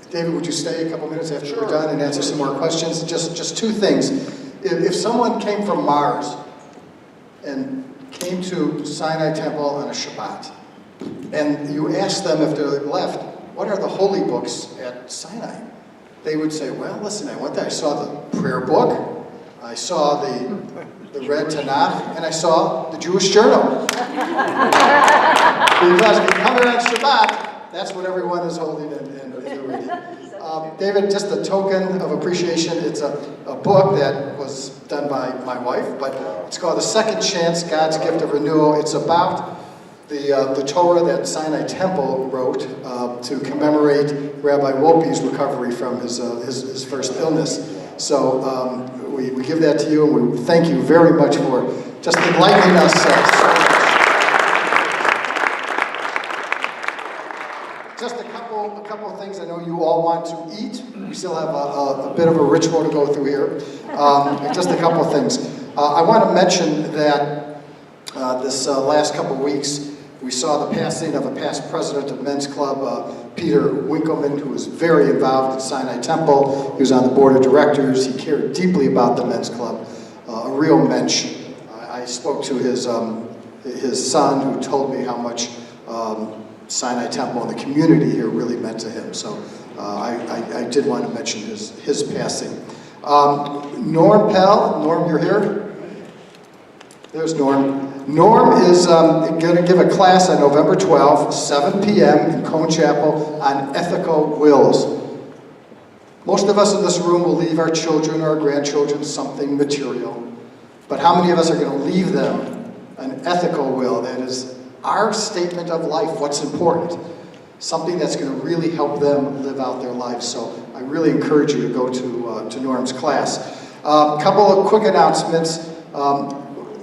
David, would you stay a couple minutes after we're done and answer some more questions? Just two things. If someone came from Mars and came to Sinai Temple on a Shabbat, and you asked them if they left, what are the holy books at Sinai? They would say, well, listen, I went there, I saw the prayer book, I saw the red Tanakh, and I saw the Jewish journal. Because if you come here on Shabbat, that's what everyone is holding and reading. David, just a token of appreciation, it's a book that was done by my wife, but it's called The Second Chance, God's Gift of Renewal. It's about the Torah that Sinai Temple wrote to commemorate Rabbi Wolpe's recovery from his first illness. So we give that to you, and we thank you very much for just enlightening us so much. Just a couple of things I know you all want to eat. We still have a bit of a ritual to go through here. Just a couple of things. I want to mention that this last couple of weeks, we saw the passing of a past president of Men's Club, Peter Winkleman, who was very involved at Sinai Temple. He was on the board of directors. He cared deeply about the Men's Club, a real mensch. I spoke to his son, who told me how much Sinai Temple and the community here really meant to him. So I did want to mention his passing. Norm Pell, Norm, you're here? There's Norm. Norm is going to give a class on November 12th, 7 p.m. in Cone Chapel on ethical wills. Most of us in this room will leave our children or our grandchildren something material. But how many of us are going to leave them an ethical will that is our statement of life, what's important, something that's going to really help them live out their lives. So I really encourage you to go to Norm's class. A couple of quick announcements.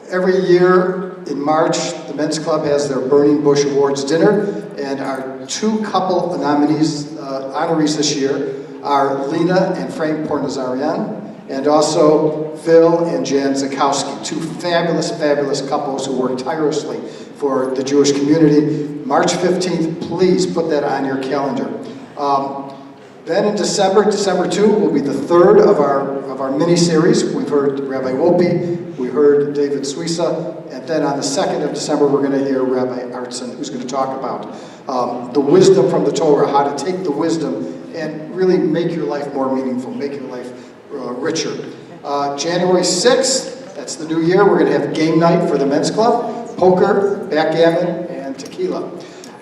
Every year in March, the Men's Club has their Burning Bush Awards dinner, and our two couple nominees, honorees this year are Lena and Frank Pornazarian, and also Phil and Jan Zakowski, two fabulous, fabulous couples who work tirelessly for the Jewish community. March 15th, please put that on your calendar. Then in December 2 will be the third of our mini-series. We've heard Rabbi Wolpe, we heard David Suissa, and then on the 2nd of December we're going to hear Rabbi Artson, who's going to talk about the wisdom from the Torah, how to take the wisdom and really make your life more meaningful, make your life richer. January 6th, that's the new year, we're going to have game night for the Men's Club, poker, backgammon, and tequila.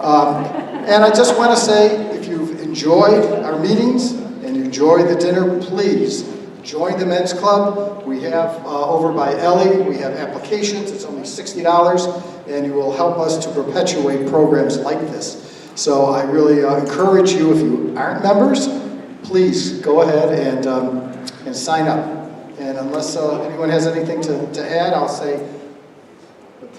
And I just want to say, if you've enjoyed our meetings and you enjoy the dinner, please join the Men's Club. We have over by Ellie, we have applications. It's only $60, and you will help us to perpetuate programs like this. So I really encourage you, if you aren't members, please go ahead and sign up. And unless anyone has anything to add, I'll say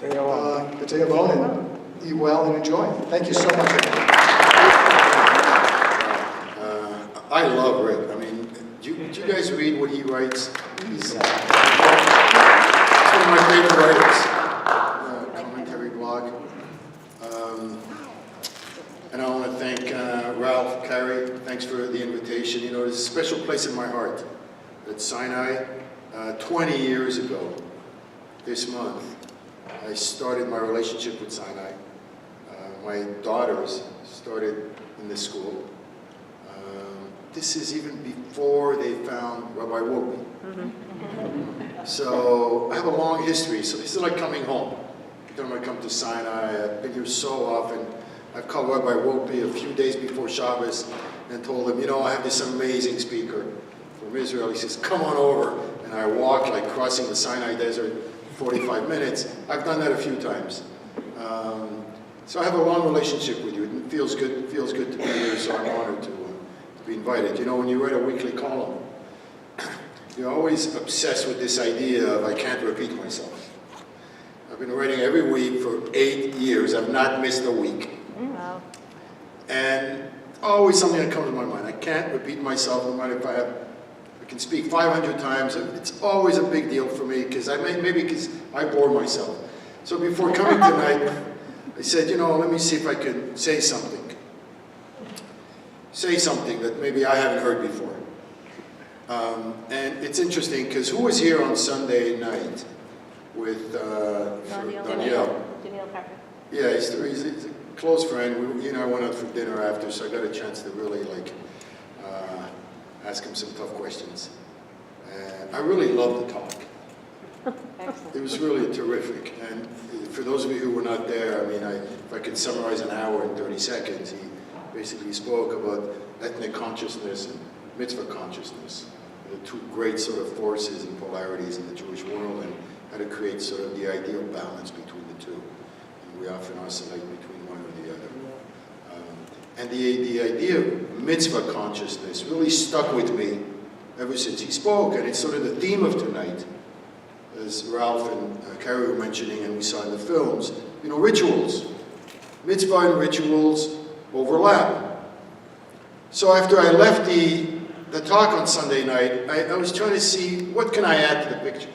Pateo Bon, and eat well and enjoy. Thank you so much. I love Rick. I mean, do you guys read what he writes? He's one of my favorite writers. Commentary blog. And I want to thank Ralph, Carey. Thanks for the invitation. You know, there's a special place in my heart at Sinai. 20 years ago, this month, I started my relationship with Sinai. My daughters started in this school. This is even before they found Rabbi Wolpe. So I have a long history, so this is like coming home. Every time I come to Sinai, I've been here so often. I've called Rabbi Wolpe a few days before Shabbos and told him, you know, I have this amazing speaker from Israel. He says, come on over. And I walk like crossing the Sinai Desert, 45 minutes. I've done that a few times. So I have a long relationship with you. It feels good to be here, so I'm honored to be invited. You know, when you write a weekly column, you're always obsessed with this idea of I can't repeat myself. I've been writing every week for 8 years. I've not missed a week. Wow. And always something that comes to my mind. I can't repeat myself no matter if I can speak 500 times. It's always a big deal for me because maybe because I bore myself. So before coming tonight, I said, you know, let me see if I could say something. say something that maybe I haven't heard before. And it's interesting because who was here on Sunday night with Danielle? Yeah, he's a close friend. He and I went out for dinner after, so I got a chance to really ask him some tough questions. And I really loved the talk. It was really terrific. And for those of you who were not there, I mean, if I could summarize an hour in 30 seconds, he basically spoke about ethnic consciousness and mitzvah consciousness, the two great sort of forces and polarities in the Jewish world, and how to create sort of the ideal balance between the two. And we often oscillate between one or the other. And the idea of mitzvah consciousness really stuck with me ever since he spoke, and it's sort of the theme of tonight, as Ralph and Carrie were mentioning, and we saw in the films. You know, rituals. Mitzvah and rituals overlap. So after I left the talk on Sunday night, I was trying to see what can I add to the picture.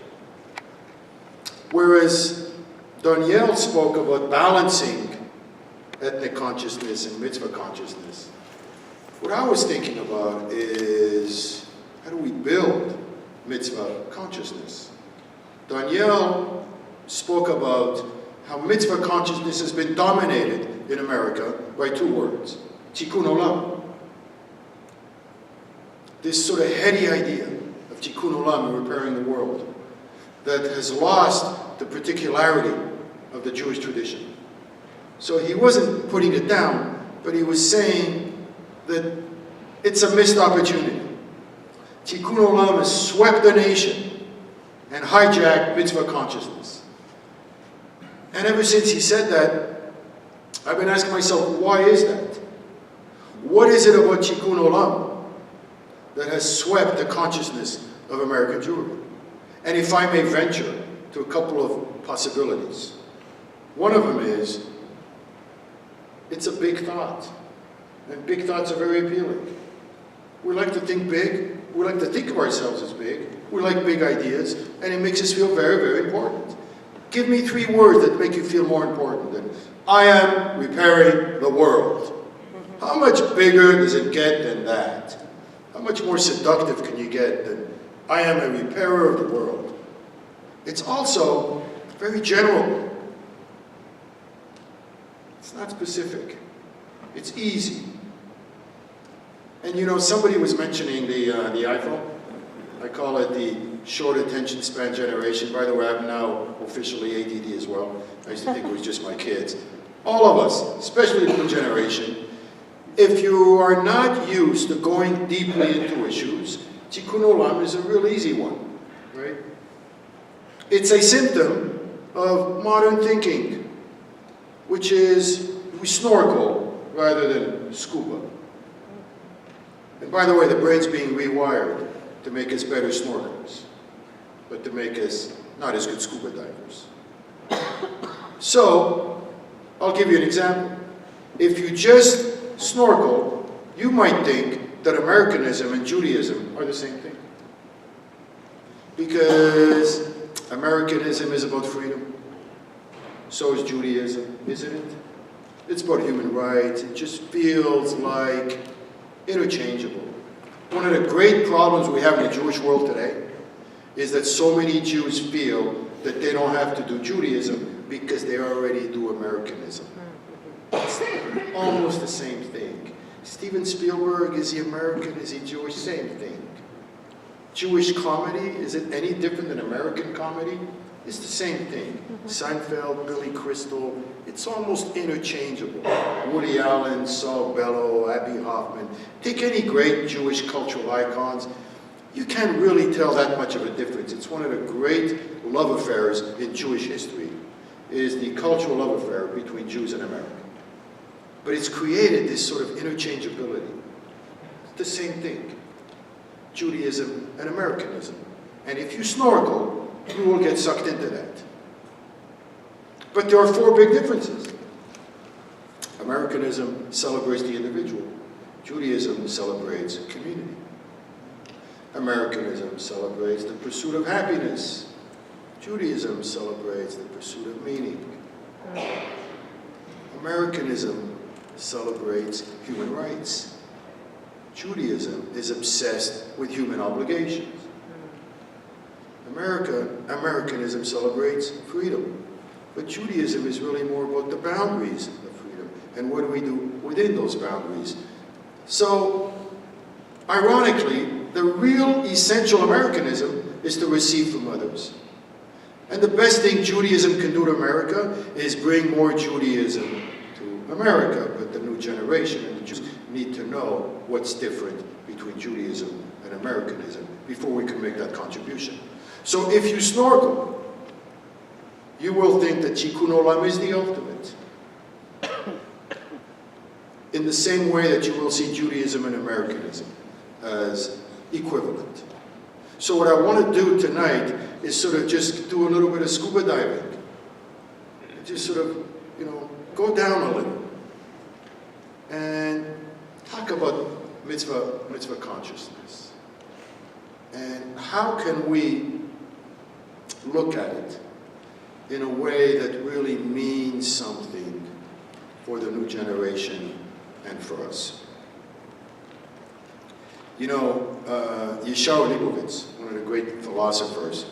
Whereas Danielle spoke about balancing ethnic consciousness and mitzvah consciousness, what I was thinking about is how do we build mitzvah consciousness? Danielle spoke about how mitzvah consciousness has been dominated in America by two words, tikkun olam. This sort of heady idea of tikkun olam and repairing the world that has lost the particularity of the Jewish tradition. So he wasn't putting it down, but he was saying that it's a missed opportunity. Tikkun olam has swept the nation and hijacked mitzvah consciousness. And ever since he said that, I've been asking myself, why is that? What is it about tikkun olam that has swept the consciousness of American Jewry? And if I may venture to a couple of possibilities. One of them is, it's a big thought. And big thoughts are very appealing. We like to think big. We like to think of ourselves as big. We like big ideas. And it makes us feel very, very important. Give me 3 words that make you feel more important than, I am repairing the world. How much bigger does it get than that? How much more seductive can you get than, I am a repairer of the world? It's also very general. It's not specific. It's easy. And you know, somebody was mentioning the iPhone. I call it the short attention span generation. By the way, I'm now officially ADD as well. I used to think it was just my kids. All of us, especially the new generation, if you are not used to going deeply into issues, tikkun olam is a real easy one, right? It's a symptom of modern thinking, which is we snorkel rather than scuba. And by the way, the brain's being rewired to make us better snorkelers, but to make us not as good scuba divers. So, I'll give you an example. If you just snorkel, you might think that Americanism and Judaism are the same thing. Because Americanism is about freedom. So is Judaism, isn't it? It's about human rights. It just feels like interchangeable. One of the great problems we have in the Jewish world today is that so many Jews feel that they don't have to do Judaism because they already do Americanism. It's almost the same thing. Steven Spielberg, is he American? Is he Jewish? Same thing. Jewish comedy, is it any different than American comedy? It's the same thing. Seinfeld, Billy Crystal, it's almost interchangeable. Woody Allen, Saul Bellow, Abby Hoffman. Take any great Jewish cultural icons. You can't really tell that much of a difference. It's one of the great love affairs in Jewish history, is the cultural love affair between Jews and America. But it's created this sort of interchangeability. It's the same thing. Judaism and Americanism. And if you snorkel, you will get sucked into that. But there are 4 big differences. Americanism celebrates the individual. Judaism celebrates community. Americanism celebrates the pursuit of happiness. Judaism celebrates the pursuit of meaning. Americanism celebrates human rights. Judaism is obsessed with human obligations. Americanism celebrates freedom, but Judaism is really more about the boundaries of freedom and what do we do within those boundaries. So, ironically, the real essential Americanism is to receive from others. And the best thing Judaism can do to America is bring more Judaism to America. But the new generation and the Jews need to know what's different between Judaism and Americanism before we can make that contribution. So if you snorkel, you will think that Tikkun Olam is the ultimate. In the same way that you will see Judaism and Americanism as equivalent. So what I want to do tonight is sort of just do a little bit of scuba diving. Just sort of, go down a little. And talk about mitzvah consciousness. And how can we look at it in a way that really means something for the new generation and for us. Yeshua Leibowitz, one of the great philosophers,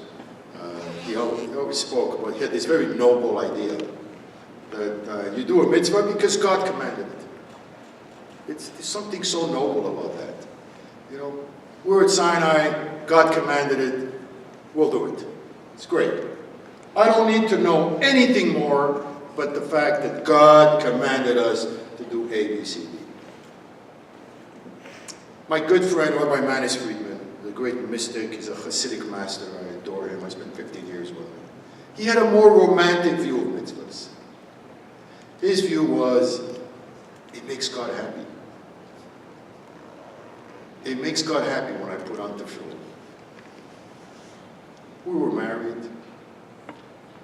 he always spoke about, he had this very noble idea that you do a mitzvah because God commanded it. It's something so noble about that. We're at Sinai, God commanded it, we'll do it. It's great. I don't need to know anything more but the fact that God commanded us to do A, B, C, D. My good friend, Rabbi Manis Friedman, the great mystic, he's a Hasidic master. I adore him. I spent 15 years with him. He had a more romantic view of mitzvahs. His view was, it makes God happy. It makes God happy when I put on tefillin. We were married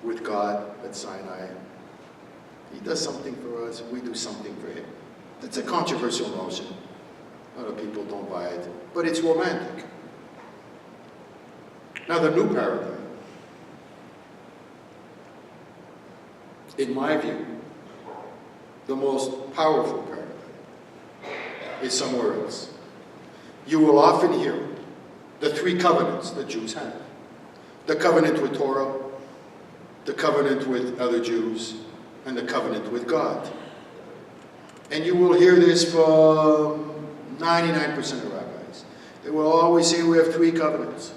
with God at Sinai. He does something for us, we do something for him. That's a controversial notion. A lot of people don't buy it, but it's romantic. Now the new paradigm, in my view, the most powerful paradigm is somewhere else. You will often hear the three covenants that Jews have. The covenant with Torah, the covenant with other Jews, and the covenant with God. And you will hear this from 99% of rabbis. They will always say we have three covenants.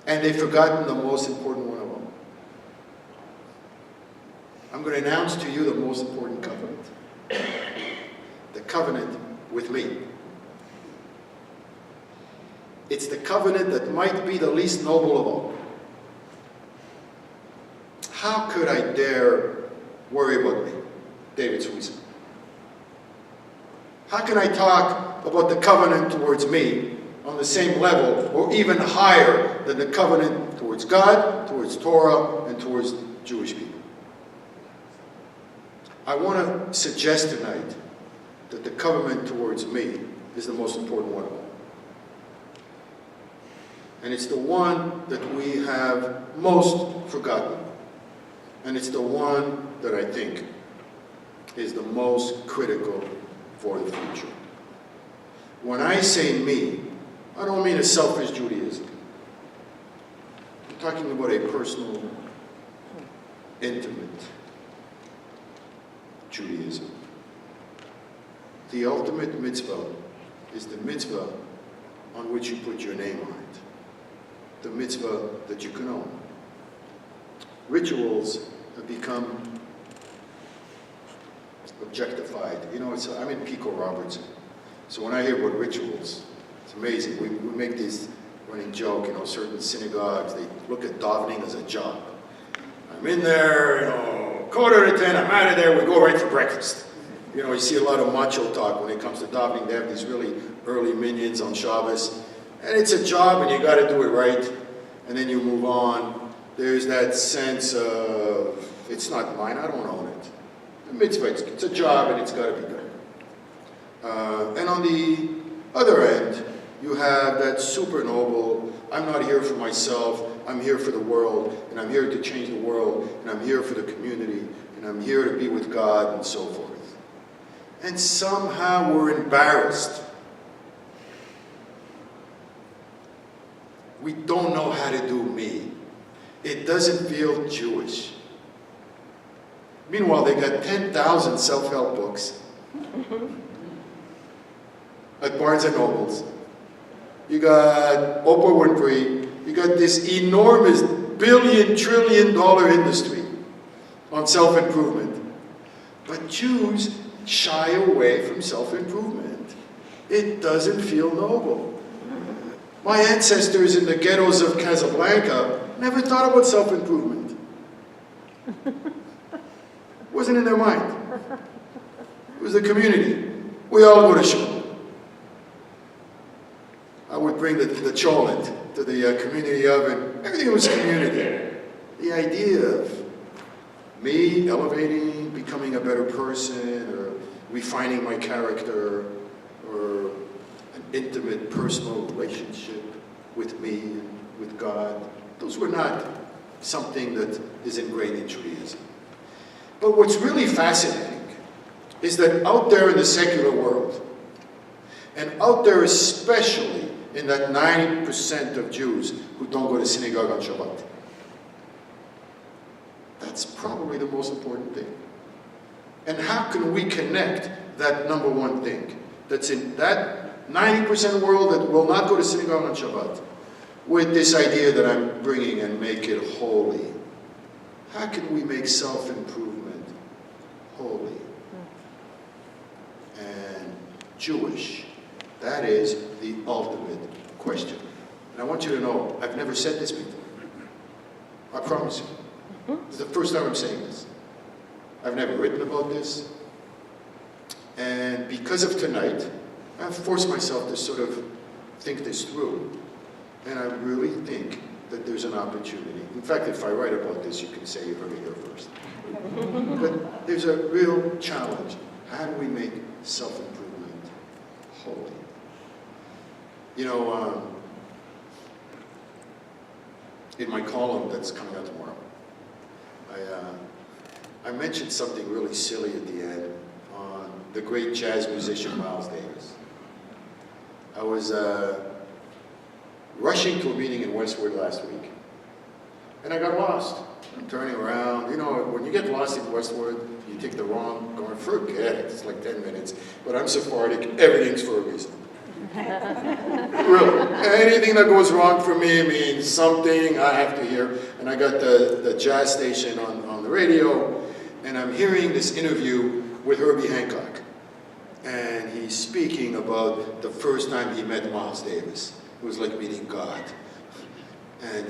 And they've forgotten the most important one of them. I'm going to announce to you the most important covenant. The covenant with me. It's the covenant that might be the least noble of all. How could I dare worry about me, David Suissa? How can I talk about the covenant towards me on the same level or even higher than the covenant towards God, towards Torah, and towards Jewish people? I want to suggest tonight that the covenant towards me is the most important one of all. And it's the one that we have most forgotten. And it's the one that I think is the most critical for the future. When I say me, I don't mean a selfish Judaism. I'm talking about a personal, intimate Judaism. The ultimate mitzvah is the mitzvah on which you put your name on it. The mitzvah that you can own. Rituals have become objectified. I'm in Pico Robertson. So when I hear about rituals, it's amazing. We make this running joke, certain synagogues, they look at davening as a job. I'm in there, 9:45, I'm out of there, we go right for breakfast. You see a lot of macho talk when it comes to davening. They have these really early minions on Shabbos. And it's a job and you got to do it right. And then you move on. There's that sense of, it's not mine, I don't own it. The mitzvah, it's a job and it's got to be done. And on the other end, you have that super noble, I'm not here for myself, I'm here for the world, and I'm here to change the world, and I'm here for the community, and I'm here to be with God, and so forth. and somehow we're embarrassed. We don't know how to do me. It doesn't feel Jewish. Meanwhile, they got 10,000 self-help books at Barnes and Nobles. You got Oprah Winfrey. You got this enormous billion-trillion-dollar industry on self-improvement. But Jews shy away from self-improvement. It doesn't feel noble. My ancestors in the ghettos of Casablanca never thought about self-improvement. It wasn't in their mind. It was the community. We all go to shul. I would bring the cholent to the community oven. Everything was community. The idea of me elevating, becoming a better person, or refining my character, or an intimate personal relationship with me and with God, those were not something that is ingrained in Judaism. But what's really fascinating is that out there in the secular world, and out there especially in that 90% of Jews who don't go to synagogue on Shabbat, that's probably the most important thing. And how can we connect that number one thing that's in that 90% world that will not go to synagogue on Shabbat with this idea that I'm bringing and make it holy? How can we make self-improvement holy and Jewish? That is the ultimate question. And I want you to know, I've never said this before. I promise you. This is the first time I'm saying this. I've never written about this. And because of tonight, I've forced myself to sort of think this through. And I really think that there's an opportunity. In fact, if I write about this, you can say you heard it here first. But there's a real challenge. How do we make self-improvement holy? You know, in my column that's coming out tomorrow, I mentioned something really silly at the end on the great jazz musician Miles Davis. I was rushing to a meeting in Westwood last week, and I got lost. I'm turning around. You know, when you get lost in Westwood, you take the wrong, going, forget it, it's like 10 minutes. But I'm Sephardic, everything's for a reason. Really, anything that goes wrong for me means something I have to hear. And I got the jazz station on the radio, and I'm hearing this interview with Herbie Hancock. And he's speaking about the first time he met Miles Davis. It was like meeting God. And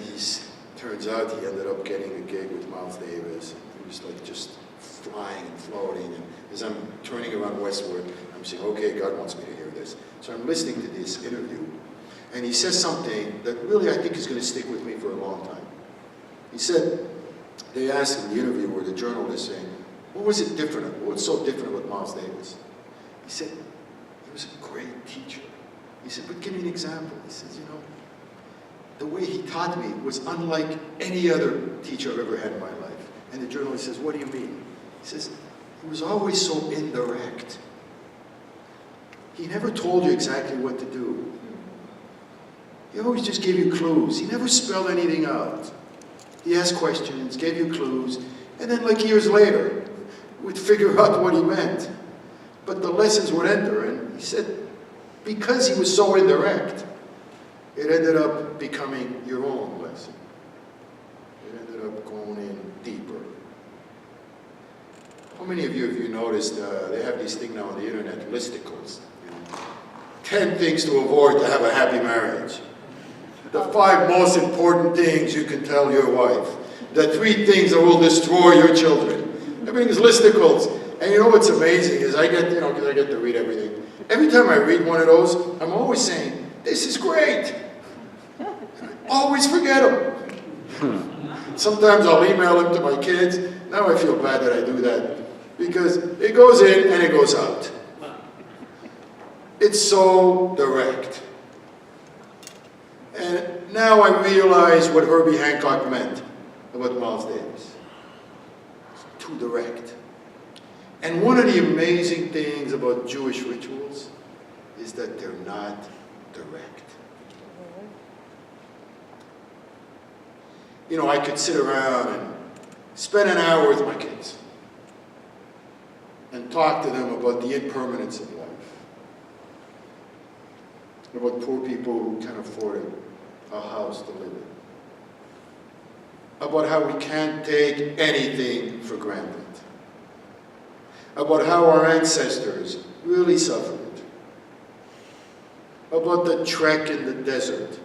turns out he ended up getting a gig with Miles Davis. He was like just flying and floating. And as I'm turning around Westwood, I'm saying, okay, God wants me to hear this. So I'm listening to this interview. And he says something that really I think is going to stick with me for a long time. He said, they asked him, the interviewer, the journalist, saying, what was it different? What was so different about Miles Davis? He said, he was a great teacher. He said, but give me an example. He says, you know, the way he taught me was unlike any other teacher I've ever had in my life. And the journalist says, what do you mean? He says, he was always so indirect. He never told you exactly what to do. He always just gave you clues. He never spelled anything out. He asked questions, gave you clues, and then like years later, we'd figure out what he meant. But the lessons would enter, and he said, because he was so indirect, it ended up becoming your own lesson. It ended up going in deeper. How many of you have noticed they have these things now on the internet, listicles? You know, 10 things to avoid to have a happy marriage. The 5 most important things you can tell your wife. The 3 things that will destroy your children. Everything's listicles. And you know what's amazing is I get, because I get to read everything. Every time I read one of those, I'm always saying, this is great. And I always forget them. Sometimes I'll email them to my kids. Now I feel bad that I do that. Because it goes in and it goes out. It's so direct. And now I realize what Herbie Hancock meant about Miles Davis. It's too direct. And one of the amazing things about Jewish rituals is that they're not direct. You know, I could sit around and spend an hour with my kids and talk to them about the impermanence of life, about poor people who can't afford a house to live in, about how we can't take anything for granted, about how our ancestors really suffered, about the trek in the desert.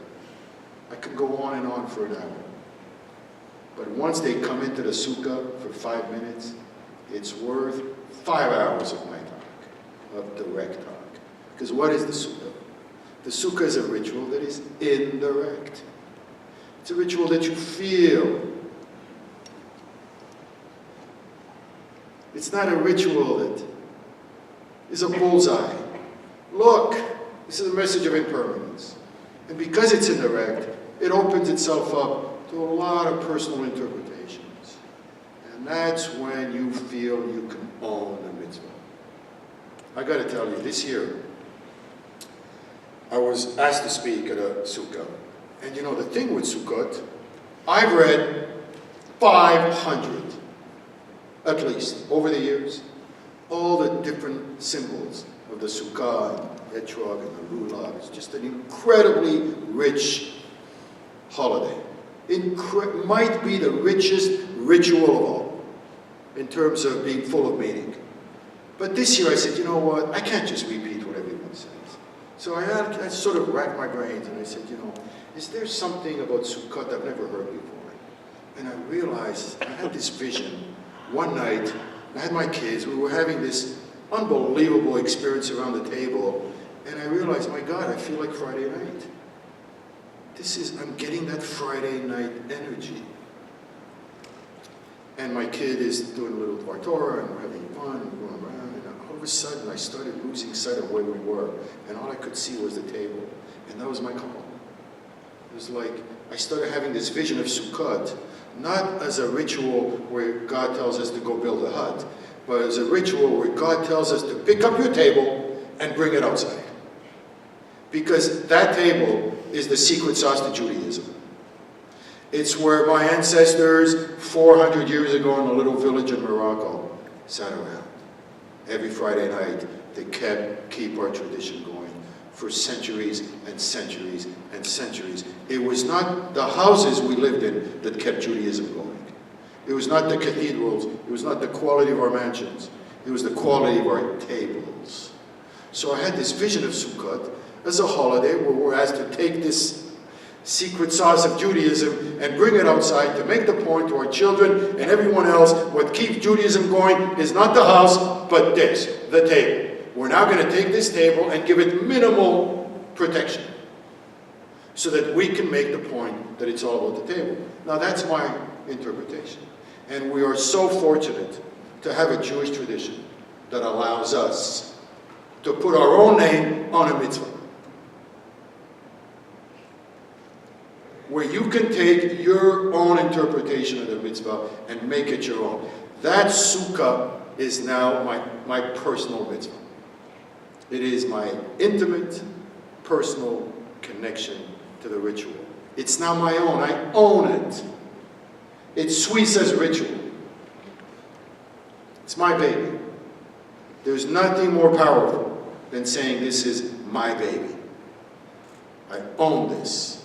I could go on and on for an hour. But once they come into the sukkah for 5 minutes, it's worth 5 hours of my talk, of direct talk. Because what is the sukkah? The sukkah is a ritual that is indirect. It's a ritual that you feel. It's not a ritual that is a bullseye. Look, this is a message of impermanence. And because it's indirect, it opens itself up to a lot of personal interpretations. And that's when you feel you can own the mitzvah. I got to tell you, this year, I was asked to speak at a sukkah. And you know, the thing with Sukkot, I've read 500, at least, over the years, all the different symbols of the sukkah and etrog and the lulav. It's just an incredibly rich holiday. Might be the richest ritual of all in terms of being full of meaning. But this year I said, you know what, I can't just repeat what everyone says. So I sort of racked my brains and I said, you know, is there something about Sukkot I've never heard before? And I realized, I had this vision. One night, I had my kids, we were having this unbelievable experience around the table, and I realized, my God, I feel like Friday night. I'm getting that Friday night energy. And my kid is doing a little Dvar Torah, and we're having fun, and going around, and all of a sudden I started losing sight of where we were, and all I could see was the table, and that was my call. It was like, I started having this vision of Sukkot, not as a ritual where God tells us to go build a hut, but as a ritual where God tells us to pick up your table and bring it outside. Because that table is the secret sauce to Judaism. It's where my ancestors 400 years ago in a little village in Morocco sat around. Every Friday night, they keep our tradition going for centuries and centuries and centuries. It was not the houses we lived in that kept Judaism going. It was not the cathedrals. It was not the quality of our mansions. It was the quality of our tables. So I had this vision of Sukkot as a holiday where we're asked to take this secret sauce of Judaism and bring it outside to make the point to our children and everyone else, what keeps Judaism going is not the house, but this, the table. We're now going to take this table and give it minimal protection so that we can make the point that it's all about the table. Now that's my interpretation. And we are so fortunate to have a Jewish tradition that allows us to put our own name on a mitzvah. Where you can take your own interpretation of the mitzvah and make it your own. That sukkah is now my personal mitzvah. It is my intimate, personal connection to the ritual. It's now my own. I own it. It's Suissa's ritual. It's my baby. There's nothing more powerful than saying this is my baby. I own this.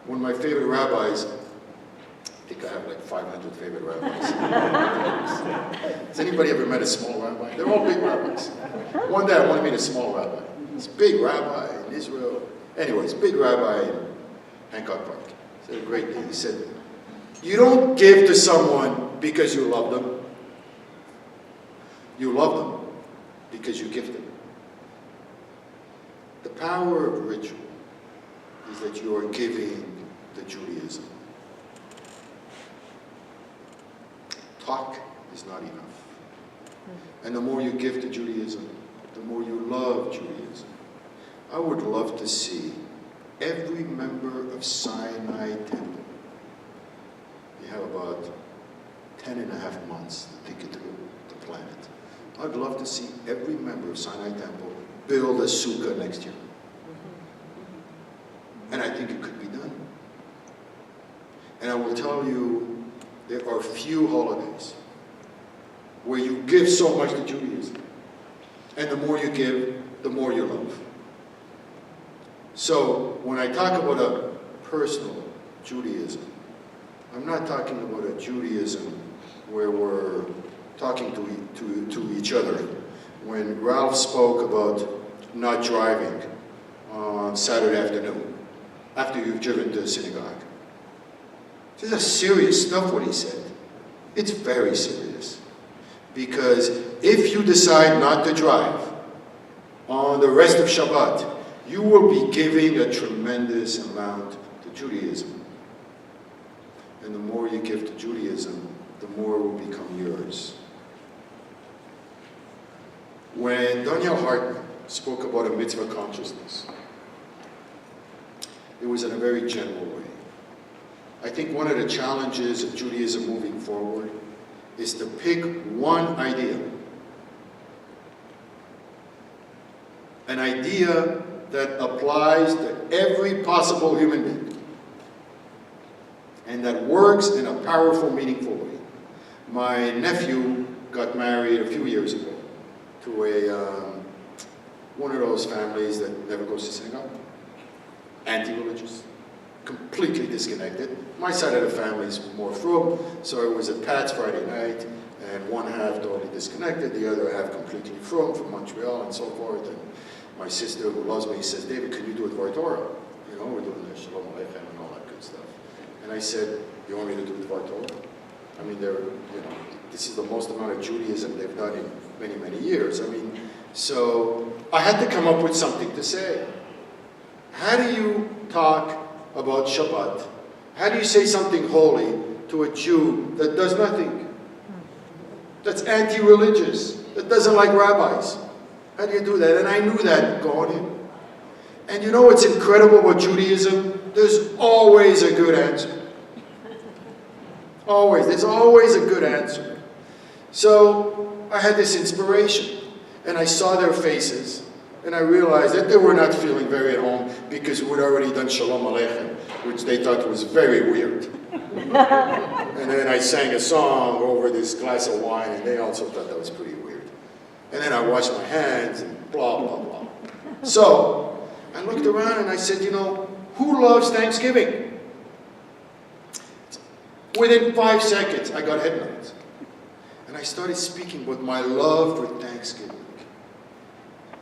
One of my favorite rabbis, I think I have like 500 favorite rabbis. Has anybody ever met a small rabbi? They're all big rabbis. One day I want to meet a small rabbi. This big rabbi in Israel. Anyways, big rabbi in Hancock Park. He said a great thing. He said, you don't give to someone because you love them. You love them because you give them. The power of ritual is that you are giving to Judaism. Talk is not enough. And the more you give to Judaism, the more you love Judaism. I would love to see every member of Sinai Temple. You have about 10 and a half months to think it through, to plan it. I'd love to see every member of Sinai Temple build a sukkah next year. And I think it could be done. And I will tell you, there are few holidays where you give so much to Judaism. And the more you give, the more you love. So when I talk about a personal Judaism, I'm not talking about a Judaism where we're talking to each other. When Ralph spoke about not driving on Saturday afternoon after you've driven to the synagogue, this is serious stuff what he said. It's very serious. Because if you decide not to drive on the rest of Shabbat, you will be giving a tremendous amount to Judaism. And the more you give to Judaism, the more will become yours. When Daniel Hartman spoke about a mitzvah consciousness, it was in a very general way. I think one of the challenges of Judaism moving forward is to pick one idea. An idea that applies to every possible human being. And that works in a powerful, meaningful way. My nephew got married a few years ago to one of those families that never goes to synagogue. Anti-religious. Completely disconnected. My side of the family is more frum, so I was at Pat's Friday night, and one half totally disconnected, the other half completely from Montreal and so forth. And my sister, who loves me, says, David, can you do it for Torah? You know, we're doing the Shalom Aleichem and all that good stuff. And I said, you want me to do it for Torah? I mean, this is the most amount of Judaism they've done in many, many years. I mean, so I had to come up with something to say. How do you talk about Shabbat? How do you say something holy to a Jew that does nothing? That's anti-religious, that doesn't like rabbis. How do you do that? And I knew that going in. And you know what's incredible about Judaism? There's always a good answer. Always. There's always a good answer. So I had this inspiration, and I saw their faces, and I realized that they were not feeling very at home because we'd already done Shalom Aleichem, which they thought was very weird. And then I sang a song over this glass of wine, and they also thought that was pretty weird. And then I washed my hands, and blah, blah, blah. So I looked around and I said, you know, who loves Thanksgiving? Within 5 seconds, I got headlines. And I started speaking about my love for Thanksgiving.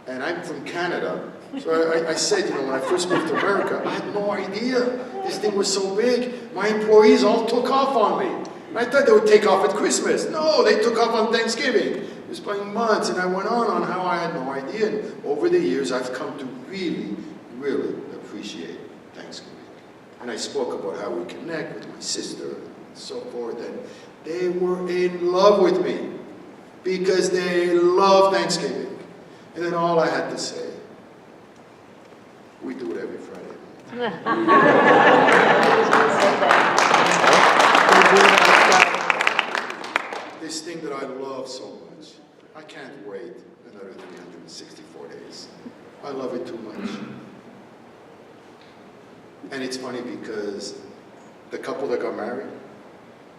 And I'm from Canada. So I said, you know, when I first moved to America, I had no idea this thing was so big. My employees all took off on me. And I thought they would take off at Christmas. No, they took off on Thanksgiving. It was by months, and I went on how I had no idea. And over the years, I've come to really, really appreciate Thanksgiving. And I spoke about how we connect with my sister and so forth. And they were in love with me because they love Thanksgiving. And then all I had to say, we do it every Friday. This thing that I love so much, I can't wait another 364 days. I love it too much. And it's funny because the couple that got married,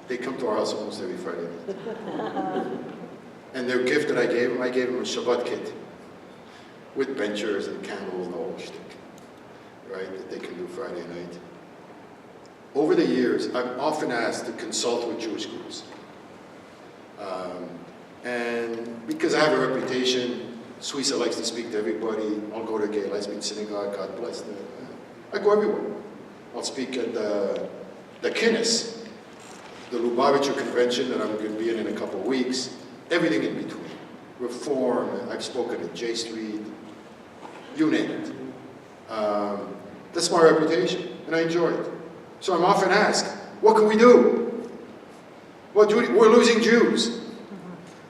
they come to our house almost every Friday night. And their gift that I gave them a Shabbat kit with benchers and candles and the whole shtick, right, that they can do Friday night. Over the years, I'm often asked to consult with Jewish groups. And because I have a reputation, Suissa likes to speak to everybody. I'll go to a gay lesbian synagogue, God bless them. I go everywhere. I'll speak at the Kinnis, the Lubavitcher convention that I'm going to be in a couple of weeks. Everything in between. Reform, I've spoken at J Street, you name it. That's my reputation, and I enjoy it. So I'm often asked, what can we do? Well, we're losing Jews.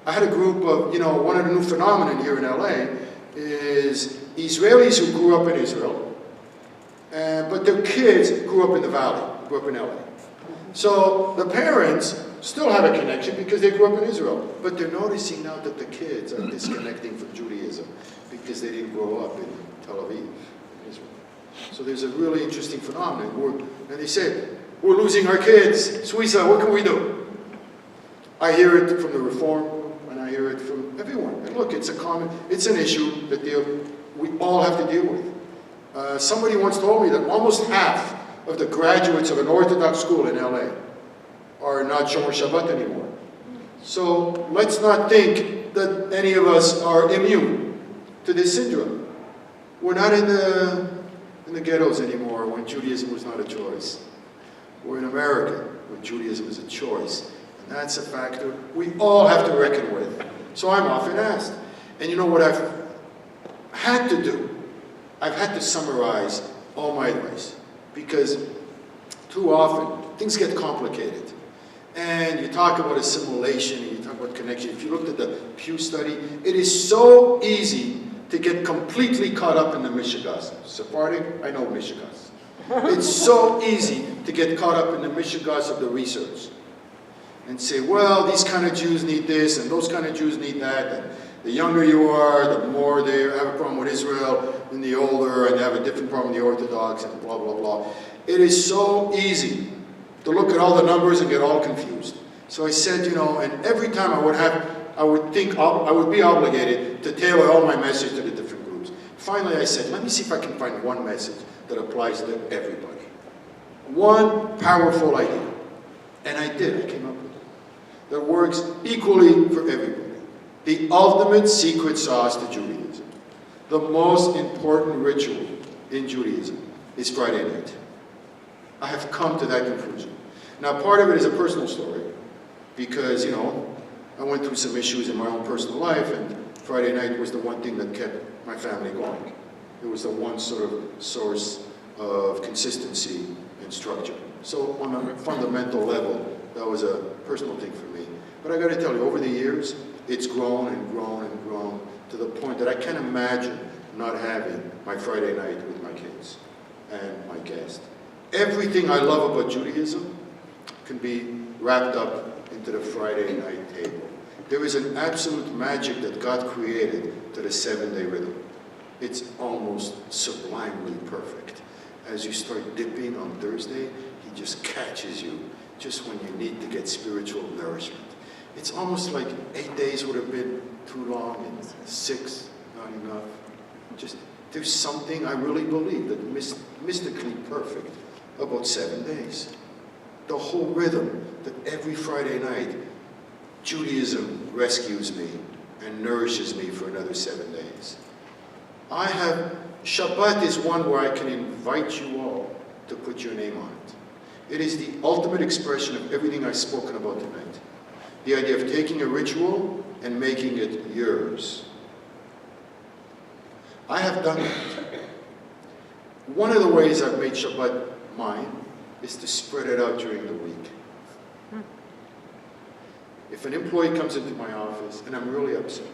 I had a group of, one of the new phenomena here in LA is Israelis who grew up in Israel, but their kids grew up in the Valley, grew up in LA. So the parents still have a connection because they grew up in Israel. But they're noticing now that the kids are disconnecting from Judaism because they didn't grow up in Tel Aviv, Israel. So there's a really interesting phenomenon. And they say, we're losing our kids. Suissa, what can we do? I hear it from the Reform, and I hear it from everyone. And look, it's an issue that we all have to deal with. Somebody once told me that almost half of the graduates of an Orthodox school in LA are not Shomer Shabbat anymore. So let's not think that any of us are immune to this syndrome. We're not in the ghettos anymore when Judaism was not a choice. We're in America where Judaism is a choice. And that's a factor we all have to reckon with. So I'm often asked. And you know what I've had to do? I've had to summarize all my advice. Because too often, things get complicated. And you talk about assimilation, and you talk about connection. If you looked at the Pew study, it is so easy to get completely caught up in the Mishigas. Sephardic, I know Mishigas. It's so easy to get caught up in the Mishigas of the research. And say, well, these kind of Jews need this, and those kind of Jews need that. And the younger you are, the more they have a problem with Israel, and the older, and they have a different problem with the Orthodox, and blah, blah, blah. It is so easy to look at all the numbers and get all confused. So I said, and every time I would be obligated to tailor all my message to the different groups. Finally, I said, let me see if I can find one message that applies to everybody. One powerful idea. And I did. I came up with it. That works equally for everybody. The ultimate secret sauce to Judaism. The most important ritual in Judaism is Friday night. I have come to that conclusion. Now, part of it is a personal story. Because, I went through some issues in my own personal life, and Friday night was the one thing that kept my family going. It was the one sort of source of consistency and structure. So on a fundamental level, that was a personal thing for me. But I got to tell you, over the years, it's grown and grown and grown to the point that I can't imagine not having my Friday night with my kids and my guests. Everything I love about Judaism can be wrapped up into the Friday night table. There is an absolute magic that God created to the 7-day rhythm. It's almost sublimely perfect. As you start dipping on Thursday, He just catches you just when you need to get spiritual nourishment. It's almost like 8 days would have been too long and 6 not enough. Just there's something I really believe that mystically perfect about 7 days. The whole rhythm that every Friday night Judaism rescues me and nourishes me for another 7 days. Shabbat is one where I can invite you all to put your name on it. It is the ultimate expression of everything I've spoken about tonight. The idea of taking a ritual and making it yours. I have done that. One of the ways I've made Shabbat mine is to spread it out during the week. If an employee comes into my office and I'm really upset,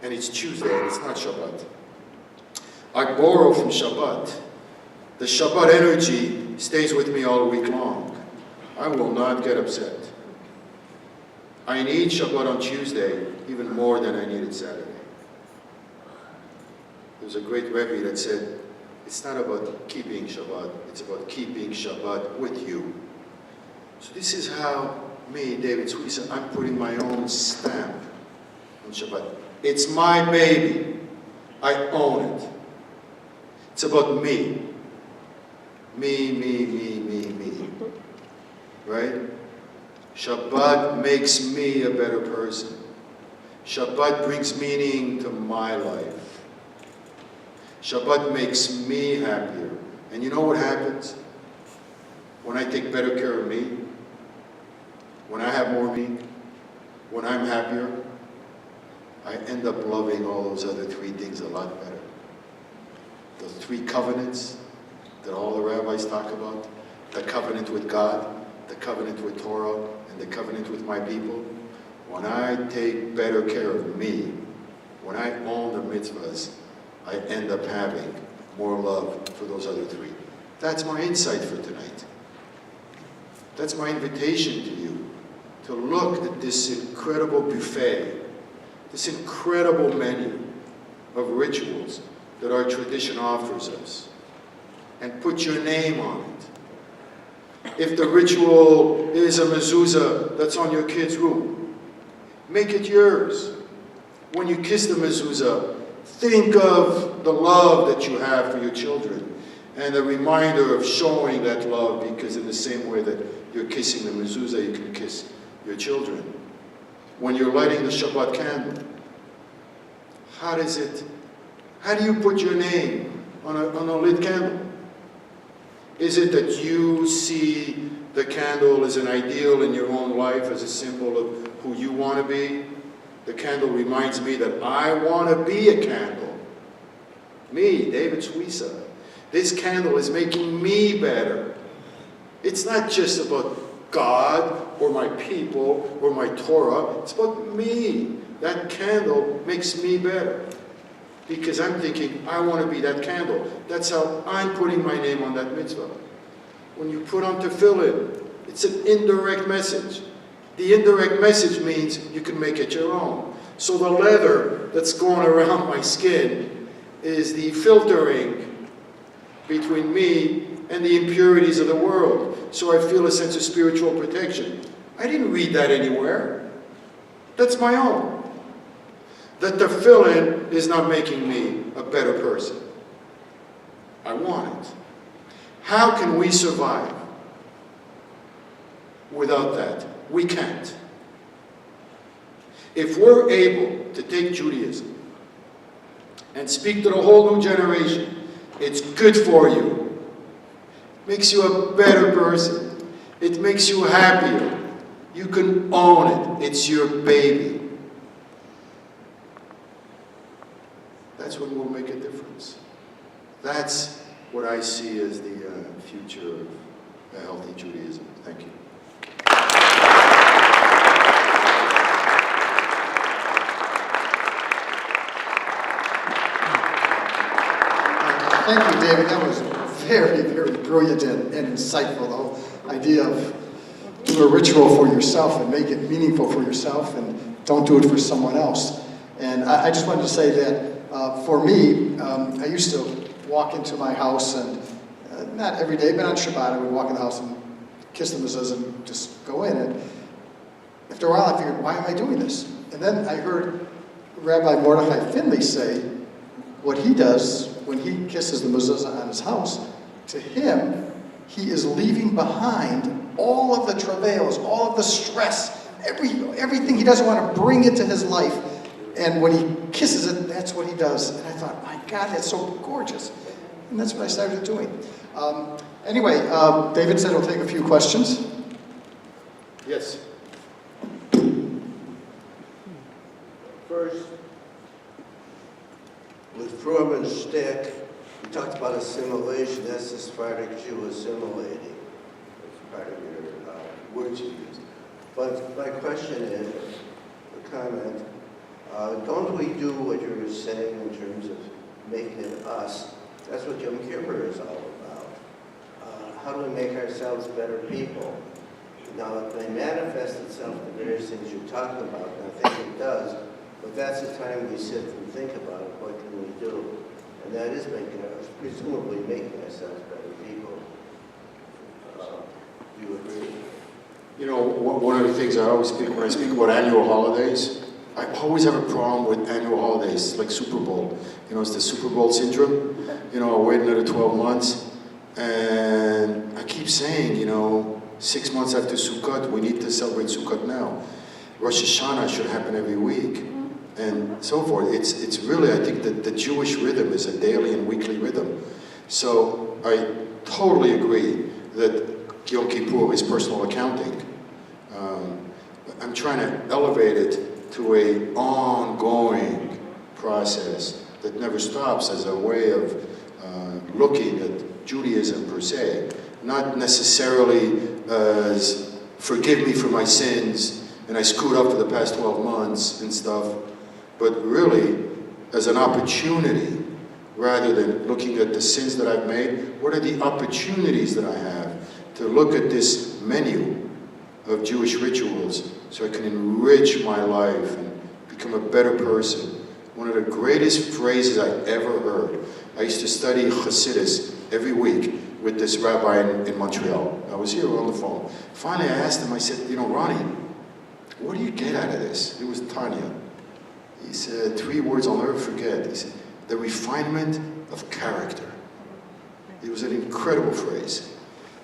and it's Tuesday and it's not Shabbat, I borrow from Shabbat. The Shabbat energy stays with me all week long. I will not get upset. I need Shabbat on Tuesday even more than I needed Saturday. There was a great Rebbe that said, it's not about keeping Shabbat, it's about keeping Shabbat with you. So this is how me, David Suissa, I'm putting my own stamp on Shabbat. It's my baby. I own it. It's about me. Me, me, me, me, me. Right? Shabbat makes me a better person. Shabbat brings meaning to my life. Shabbat makes me happier. And you know what happens? When I take better care of me, when I have more meaning, when I'm happier, I end up loving all those other 3 things a lot better. Those 3 covenants that all the rabbis talk about, the covenant with God, the covenant with Torah, and the covenant with my people. When I take better care of me, when I own the mitzvahs, I end up having more love for those other 3. That's my insight for tonight. That's my invitation to you, to look at this incredible buffet, this incredible menu of rituals that our tradition offers us, and put your name on it. If the ritual is a mezuzah that's on your kid's room, make it yours. When you kiss the mezuzah, think of the love that you have for your children and a reminder of showing that love, because in the same way that you're kissing the mezuzah, you can kiss your children. When you're lighting the Shabbat candle, how do you put your name on a lit candle? Is it that you see the candle as an ideal in your own life, as a symbol of who you want to be? The candle reminds me that I want to be a candle. Me, David Suissa. This candle is making me better. It's not just about God or my people or my Torah. It's about me. That candle makes me better. Because I'm thinking, I want to be that candle. That's how I'm putting my name on that mitzvah. When you put on tefillin, it's an indirect message. The indirect message means you can make it your own. So the leather that's going around my skin is the filtering between me and the impurities of the world. So I feel a sense of spiritual protection. I didn't read that anywhere. That's my own. That the tefillin is not making me a better person. I want it. How can we survive without that? We can't. If we're able to take Judaism and speak to the whole new generation, it's good for you. It makes you a better person. It makes you happier. You can own it. It's your baby. That's when we'll make a difference. That's what I see as the future of a healthy Judaism. Thank you. Thank you, David. That was very, very brilliant and insightful. The whole idea of do a ritual for yourself and make it meaningful for yourself, and don't do it for someone else. And I just wanted to say that for me, I used to walk into my house, and not every day, but on Shabbat, I would walk in the house and kiss the mezuzah and just go in. And after a while, I figured, why am I doing this? And then I heard Rabbi Mordechai Finley say what he does when he kisses the mezuzah on his house. To him, he is leaving behind all of the travails, all of the stress, everything he doesn't want to bring into his life. And when he kisses it, that's what he does. And I thought, my God, that's so gorgeous. And that's what I started doing. Anyway, David said we'll take a few questions. Yes. First, with Fromm and Steck, we talked about assimilation. That's the Sephardic Jew assimilating. That's part of your words you used. But my question is, a comment, don't we do what you were saying in terms of making it us? That's what Yom Kippur is all about. How do we make ourselves better people? Now, it may manifest itself in the various things you're talking about, and I think it does, but that's the time we sit and think about it. What can we do? And that is presumably making ourselves better people. Do you agree? You know, one of the things I always speak when I speak about annual holidays, I always have a problem with annual holidays, like Super Bowl. You know, it's the Super Bowl syndrome. You know, I'll wait another 12 months. And I keep saying, you know, 6 months after Sukkot, we need to celebrate Sukkot now. Rosh Hashanah should happen every week, and so forth. It's really, I think that the Jewish rhythm is a daily and weekly rhythm. So I totally agree that Yom Kippur is personal accounting. I'm trying to elevate it to an ongoing process that never stops as a way of looking at Judaism per se, not necessarily as forgive me for my sins and I screwed up for the past 12 months and stuff, but really as an opportunity rather than looking at the sins that I've made. What are the opportunities that I have to look at this menu of Jewish rituals so I can enrich my life and become a better person. One of the greatest phrases I ever heard. I used to study Hasidus every week with this rabbi in Montreal. I was here on the phone. Finally, I asked him, I said, you know, Ronnie, what do you get out of this? It was Tanya. He said 3 words I'll never forget. He said, the refinement of character. It was an incredible phrase.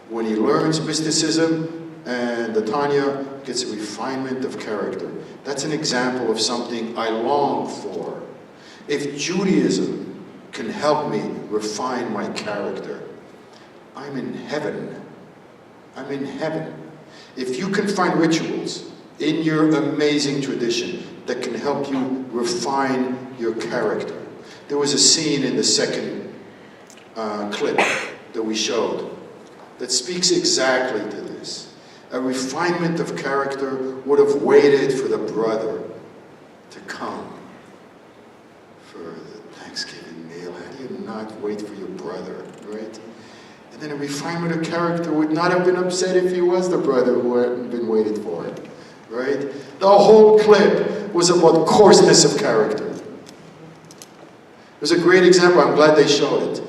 When he learns mysticism and the Tanya gets a refinement of character. That's an example of something I long for. If Judaism can help me refine my character, I'm in heaven. I'm in heaven. If you can find rituals in your amazing tradition that can help you refine your character. There was a scene in the second clip that we showed that speaks exactly to this. A refinement of character would have waited for the brother to come for the Thanksgiving meal. How do you not wait for your brother, right? And then a refinement of character would not have been upset if he was the brother who hadn't been waited for, right? The whole clip was about coarseness of character. It was a great example. I'm glad they showed it.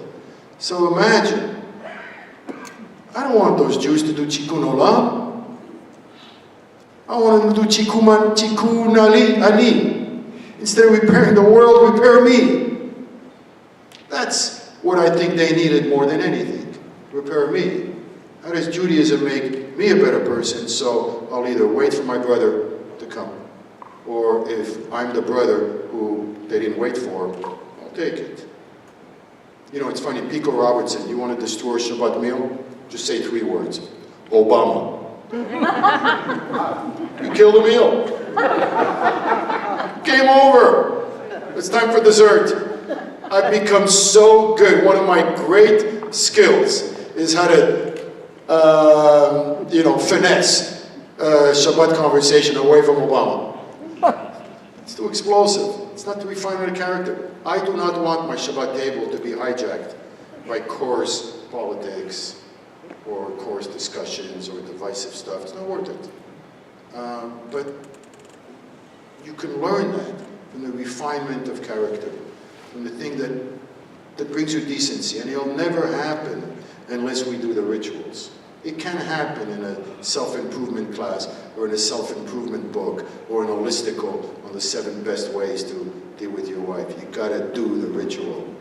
So imagine, I don't want those Jews to do tikkun olam. I want them to do tikkun ani. Instead of repairing the world, repair me. That's what I think they needed more than anything. Repair me. How does Judaism make me a better person? So I'll either wait for my brother to come, or if I'm the brother who they didn't wait for, I'll take it. You know, it's funny, Pico Robertson, you want to destroy Shabbat meal? Just say 3 words. Obama. You killed the meal. Game over. It's time for dessert. I've become so good. One of my great skills is how to, finesse Shabbat conversation away from Obama. It's too explosive. It's not the refinement of character. I do not want my Shabbat table to be hijacked by coarse politics or coarse discussions or divisive stuff. It's not worth it. But you can learn that from the refinement of character, from the thing that brings you decency. And it'll never happen unless we do the rituals. It can happen in a self-improvement class or in a self-improvement book or an holistical on the 7 best ways to deal with your wife. You gotta do the ritual.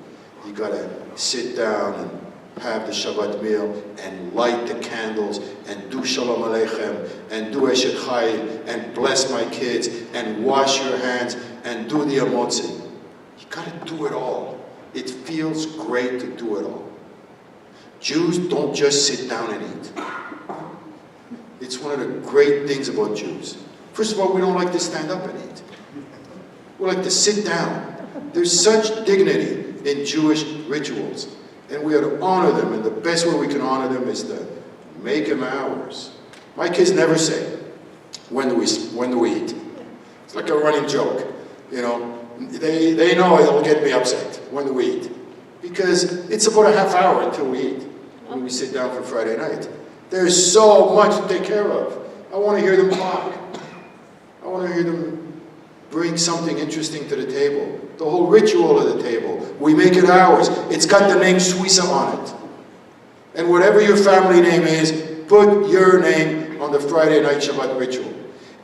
You gotta sit down and have the Shabbat meal and light the candles and do Shalom Aleichem and do Eshet Chayil and bless my kids and wash your hands and do the Amotzi. You gotta do it all. It feels great to do it all. Jews don't just sit down and eat. It's one of the great things about Jews. First of all, we don't like to stand up and eat. We like to sit down. There's such dignity in Jewish rituals. And we ought to honor them, and the best way we can honor them is to make them ours. My kids never say, when do we eat? It's like a running joke, you know. They know it'll get me upset. When do we eat? Because it's about a half hour until we eat, when we sit down for Friday night. There's so much to take care of. I want to hear them talk. I want to hear them bring something interesting to the table. The whole ritual of the table. We make it ours. It's got the name Suissa on it. And whatever your family name is, put your name on the Friday night Shabbat ritual.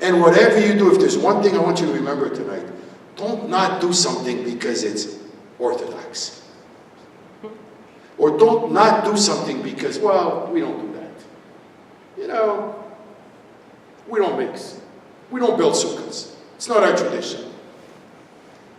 And whatever you do, if there's one thing I want you to remember tonight, don't not do something because it's Orthodox. Or don't not do something because, well, we don't do that. You know, we don't mix. We don't build sukkahs. It's not our tradition.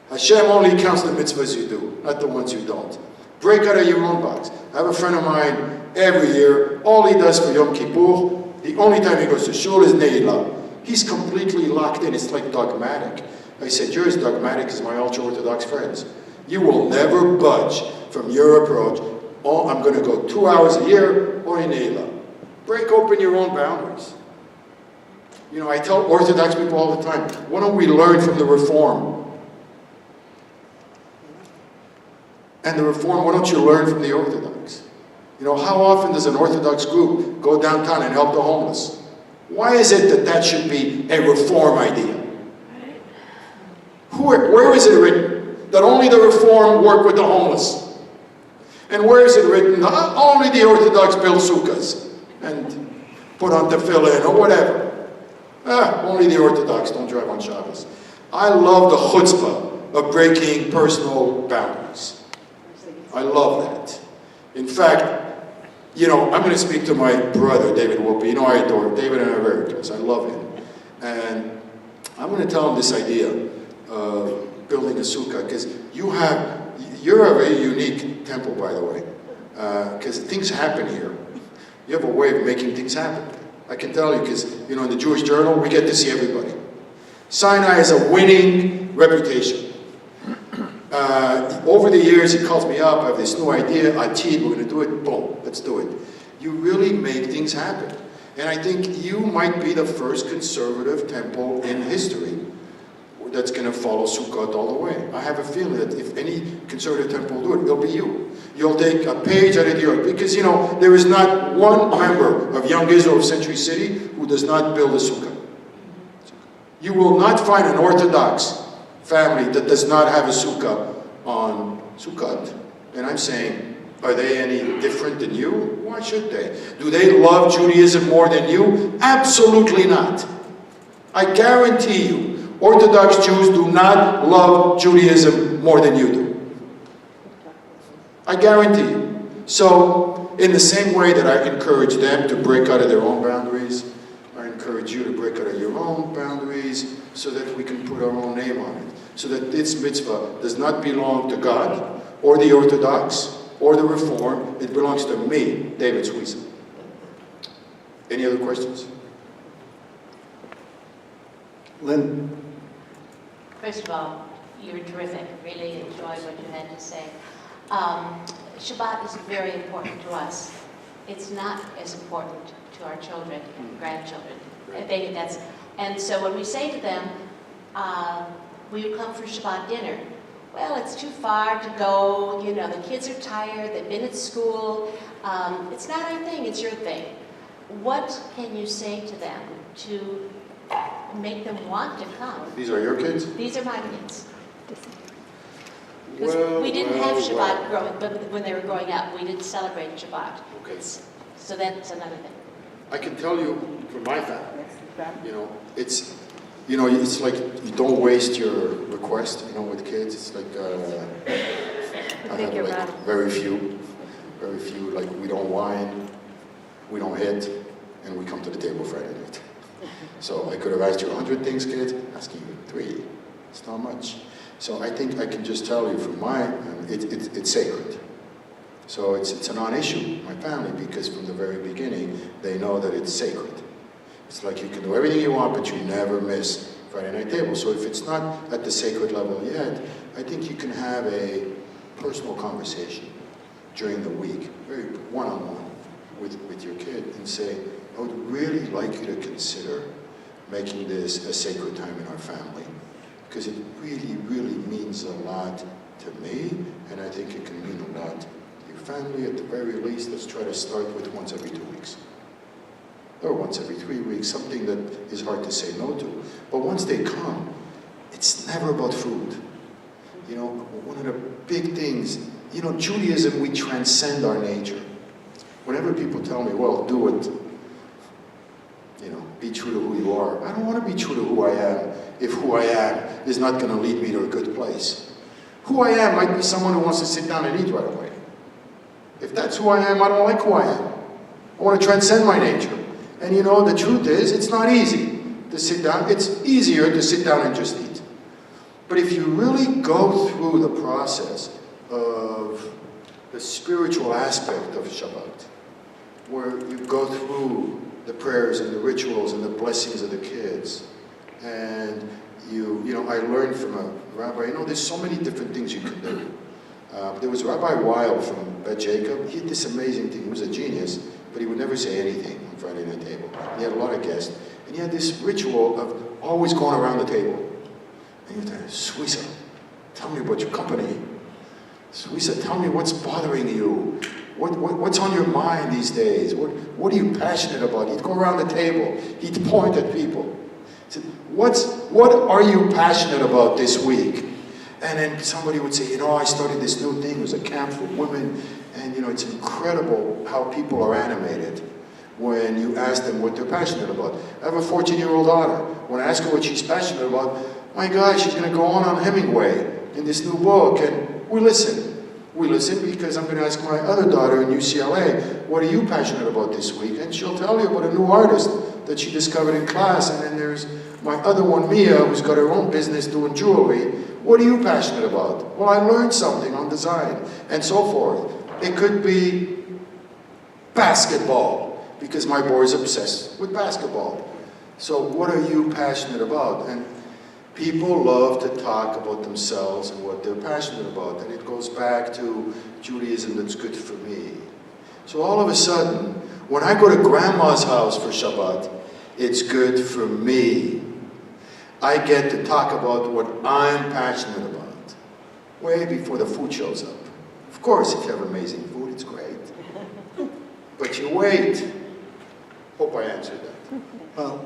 Hashem only counts the mitzvahs you do, not the ones you don't. Break out of your own box. I have a friend of mine, every year, all he does for Yom Kippur, the only time he goes to shul is Ne'ilah. He's completely locked in. It's like dogmatic. I said, you're as dogmatic as my ultra-Orthodox friends. You will never budge from your approach. Oh, I'm going to go 2 hours a year or in Ne'ilah. Break open your own boundaries. You know, I tell Orthodox people all the time, why don't we learn from the Reform? And the Reform, why don't you learn from the Orthodox? You know, how often does an Orthodox group go downtown and help the homeless? Why is it that that should be a reform idea? Where is it written that only the Reform work with the homeless? And where is it written that only the Orthodox build sukkahs and put on tefillin or whatever? Only the Orthodox don't drive on Shabbos. I love the chutzpah of breaking personal boundaries. I love that. In fact, you know, I'm going to speak to my brother, David Wolpe. You know, I adore David and I are very close. I love him. And I'm going to tell him this idea of building a sukkah, because you're a very unique temple, by the way, because things happen here. You have a way of making things happen. I can tell you, because, you know, in the Jewish Journal, we get to see everybody. Sinai has a winning reputation. Over the years, he calls me up, I have this new idea, Atid, we're going to do it, boom, let's do it. You really make things happen. And I think you might be the first conservative temple in history that's going to follow Sukkot all the way. I have a feeling that if any conservative temple will do it, it'll be you. You'll take a page out of your, because, you know, there is not one member of Young Israel of Century City who does not build a sukkah. You will not find an Orthodox family that does not have a sukkah on Sukkot. And I'm saying, are they any different than you? Why should they? Do they love Judaism more than you? Absolutely not. I guarantee you, Orthodox Jews do not love Judaism more than you do. I guarantee you. So, in the same way that I encourage them to break out of their own boundaries, I encourage you to break out of your own boundaries so that we can put our own name on it. So that this mitzvah does not belong to God, or the Orthodox, or the Reform. It belongs to me, David Suissa. Any other questions? Lynn? First of all, you're terrific. Really enjoyed what you had to say. Shabbat is very important to us. It's not as important to our children and grandchildren. And so when we say to them, will you come for Shabbat dinner? Well, it's too far to go. You know, the kids are tired. They've been at school. It's not our thing. It's your thing. What can you say to them to make them want to come? These are your kids? These are my kids. Because we didn't have Shabbat when they were growing up. We didn't celebrate Shabbat. Okay. So that's another thing. I can tell you from my family, you know, it's like you don't waste your request, you know, with kids. It's like, I have like very few, like we don't whine, we don't hit, and we come to the table Friday night. So I could have asked you 100 things, kids, asking you 3. It's not much. So I think I can just tell you from it's sacred. So it's a non-issue, my family, because from the very beginning, they know that it's sacred. It's like you can do everything you want, but you never miss Friday night table. So if it's not at the sacred level yet, I think you can have a personal conversation during the week, very one-on-one with your kid, and say, I would really like you to consider making this a sacred time in our family, because it really, really means a lot to me, and I think it can mean a lot to your family. At the very least, let's try to start with once every 2 weeks. Or once every 3 weeks, something that is hard to say no to. But once they come, it's never about food. You know, one of the big things, you know, Judaism, we transcend our nature. Whenever people tell me, well, do it, you know, be true to who you are. I don't want to be true to who I am if who I am is not going to lead me to a good place. Who I am might be someone who wants to sit down and eat right away. If that's who I am, I don't like who I am. I want to transcend my nature. And you know, the truth is, it's not easy to sit down. It's easier to sit down and just eat. But if you really go through the process of the spiritual aspect of Shabbat, where you go through the prayers and the rituals and the blessings of the kids, and you know, I learned from a rabbi, you know, there's so many different things you can do. There was Rabbi Weil from Bet Jacob. He had this amazing thing. He was a genius, but he would never say anything on Friday night table. He had a lot of guests. And he had this ritual of always going around the table. And he would say, Suissa, tell me about your company. Suissa, tell me what's bothering you. What's on your mind these days? What are you passionate about? He'd go around the table. He'd point at people. He said, what are you passionate about this week? And then somebody would say, I started this new thing. It was a camp for women. And, it's incredible how people are animated when you ask them what they're passionate about. I have a 14-year-old daughter. When I ask her what she's passionate about, my God, she's going to go on Hemingway in this new book. And we listen. We listen because I'm going to ask my other daughter in UCLA, what are you passionate about this week? And she'll tell you about a new artist that she discovered in class. And then there's my other one, Mia, who's got her own business doing jewelry. What are you passionate about? Well, I learned something on design, and so forth. It could be basketball, because my boy is obsessed with basketball. So what are you passionate about? And people love to talk about themselves and what they're passionate about. And it goes back to Judaism that's good for me. So all of a sudden, when I go to grandma's house for Shabbat, it's good for me. I get to talk about what I'm passionate about, way before the food shows up. Of course, if you have amazing food, it's great. But you wait. Hope I answered that. Well,